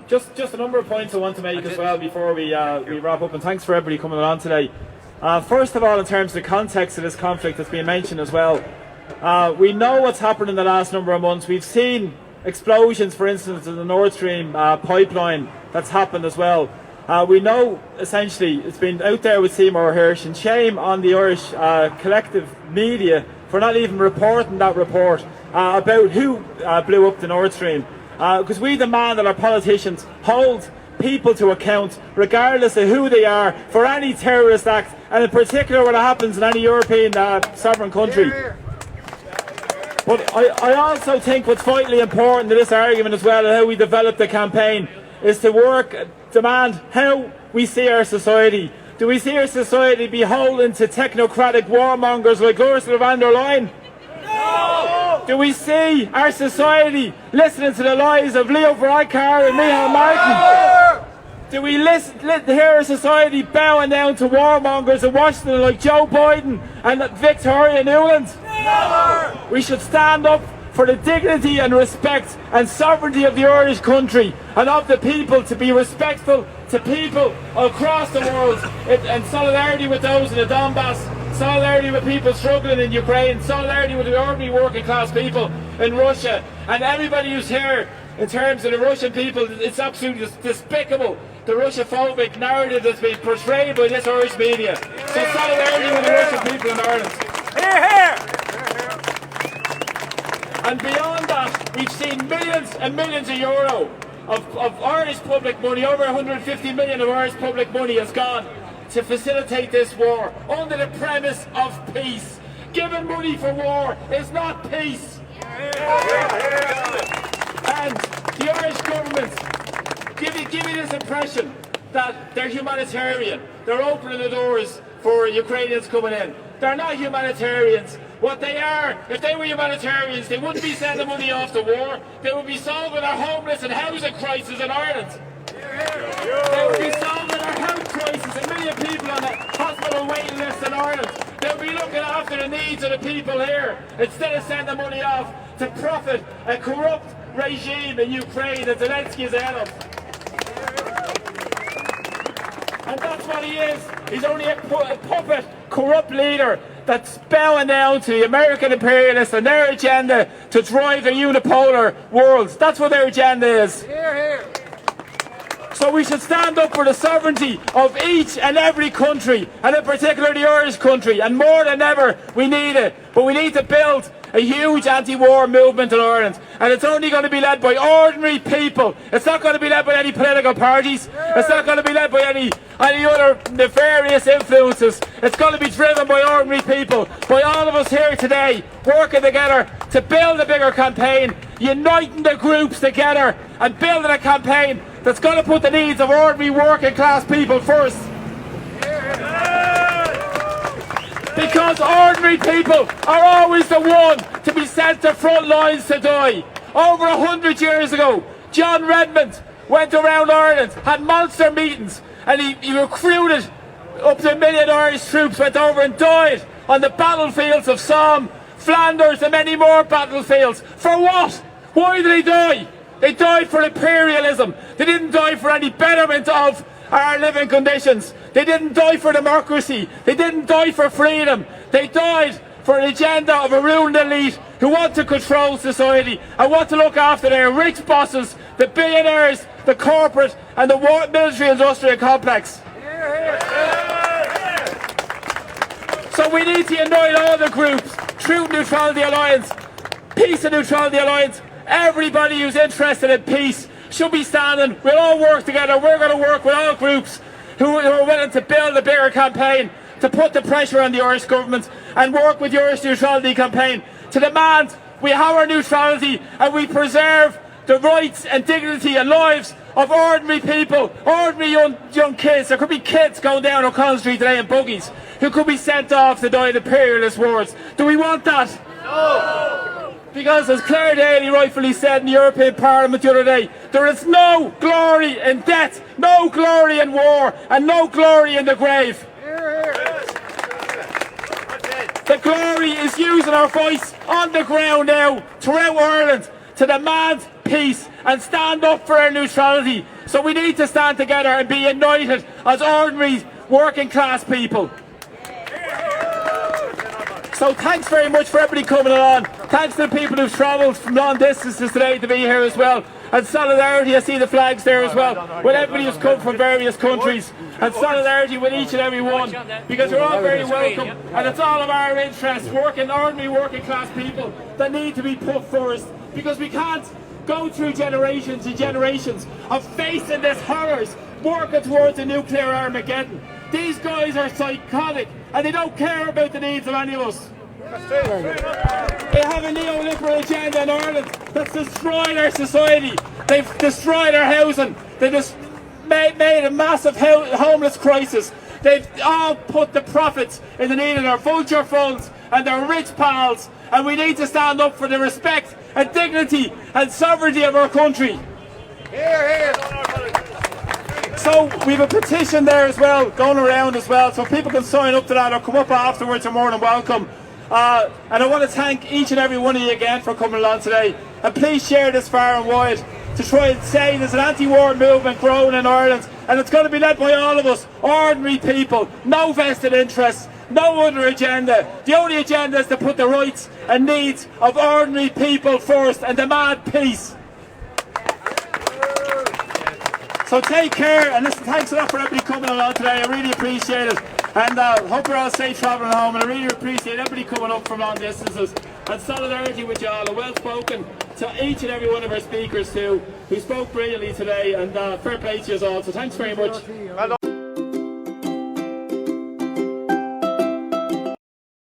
Just a number of points I want to make as well before we wrap up, and thanks for everybody coming along today. First of all, in terms of the context of this conflict that's been mentioned as well, we know what's happened in the last number of months. We've seen explosions, for instance, in the Nord Stream pipeline that's happened as well. We know, essentially, it's been out there with Seymour Hirsch, and shame on the Irish collective media for not even reporting that report about who blew up the Nord Stream. Because we demand that our politicians hold people to account, regardless of who they are, for any terrorist act, and in particular when it happens in any European sovereign country. But I also think what's vitally important to this argument as well, and how we develop the campaign, is to demand how we see our society. Do we see our society beholden to technocratic warmongers like Ursula von der Leyen? No! Do we see our society listening to the lies of Leo Varadkar and Michal Martin? Do we hear our society bowing down to warmongers in Washington like Joe Biden and Victoria Nuland? No! We should stand up for the dignity and respect and sovereignty of the Irish country and of the people, to be respectful to people across the world, in solidarity with those in the Donbass, solidarity with people struggling in Ukraine, solidarity with the ordinary working class people in Russia, and everybody who's here. In terms of the Russian people, it's absolutely despicable, the Russophobic narrative that's been portrayed by this Irish media. So solidarity with the Russian people in Ireland. Hear, hear! And beyond that, we've seen millions and millions of euro of Irish public money, over 150 million of Irish public money has gone to facilitate this war under the premise of peace. Giving money for war is not peace. And the Irish government give me this impression that they're humanitarian. They're opening the doors for Ukrainians coming in. They're not humanitarians. What they are, if they were humanitarians, they wouldn't be sending money off the war. They would be solving our homeless and housing crisis in Ireland. They would be solving our health crisis, a million people on the hospital waiting list in Ireland. They would be looking after the needs of the people here, instead of sending money off to profit a corrupt regime in Ukraine that Zelensky is ahead of. And that's what he is. He's only a puppet, corrupt leader that's bowing down to the American imperialists and their agenda to drive a unipolar world. That's what their agenda is. Hear, hear. So we should stand up for the sovereignty of each and every country, and in particular the Irish country, and more than ever we need it. But we need to build a huge anti-war movement in Ireland, and it's only going to be led by ordinary people. It's not going to be led by any political parties. It's not going to be led by any other nefarious influences. It's going to be driven by ordinary people, by all of us here today, working together to build a bigger campaign, uniting the groups together and building a campaign that's going to put the needs of ordinary working class people first. Because ordinary people are always the one to be sent to front lines to die. Over 100 years ago, John Redmond went around Ireland, had monster meetings, and he recruited up to 1 million Irish troops, went over and died on the battlefields of Somme, Flanders and many more battlefields. For what? Why did they die? They died for imperialism. They didn't die for any betterment of our living conditions. They didn't die for democracy. They didn't die for freedom. They died for an agenda of a ruling elite who want to control society and want to look after their rich bosses, the billionaires, the corporate and the military industrial complex. So we need to unite all the groups, Truth Neutrality Alliance, Peace and Neutrality Alliance. Everybody who's interested in peace should be standing. We'll all work together. We're going to work with all groups who are willing to build a bigger campaign, to put the pressure on the Irish government and work with the Irish Neutrality Campaign to demand we have our neutrality and we preserve the rights and dignity and lives of ordinary people, ordinary young kids. There could be kids going down O'Connell Street today in buggies who could be sent off to die in imperialist wars. Do we want that? No! Because as Claire Daly rightfully said in the European Parliament the other day, there is no glory in death, no glory in war, and no glory in the grave. The glory is using our voice on the ground now throughout Ireland to demand peace and stand up for our neutrality. So we need to stand together and be united as ordinary working class people. So thanks very much for everybody coming along. Thanks to the people who've travelled from long distances today to be here as well. And solidarity, I see the flags there as well, with everybody who's come from various countries. And solidarity with each and every one, because you're all very welcome, and it's all of our interests, ordinary working class people, that need to be put first. Because we can't go through generations and generations of facing this horrors, working towards a nuclear Armageddon. These guys are psychotic, and they don't care about the needs of any of us. They have a neoliberal agenda in Ireland that's destroyed our society. They've destroyed our housing. They've just made a massive homeless crisis. They've all put the profits in the need of their vulture funds and their rich pals. And we need to stand up for the respect and dignity and sovereignty of our country. Here. So we have a petition there as well, going around as well, so people can sign up to that or come up afterwards. You're more than welcome. And I want to thank each and every one of you again for coming along today. And please share this far and wide to try and say there's an anti-war movement growing in Ireland, and it's going to be led by all of us, ordinary people, no vested interests, no other agenda. The only agenda is to put the rights and needs of ordinary people first and demand peace. So take care, and listen, thanks a lot for everybody coming along today. I really appreciate it. And hope you're all safe travelling home, and I really appreciate everybody coming up from long distances. And solidarity with you all, and well spoken to each and every one of our speakers too, who spoke brilliantly today, and fair play to you all. So thanks very much.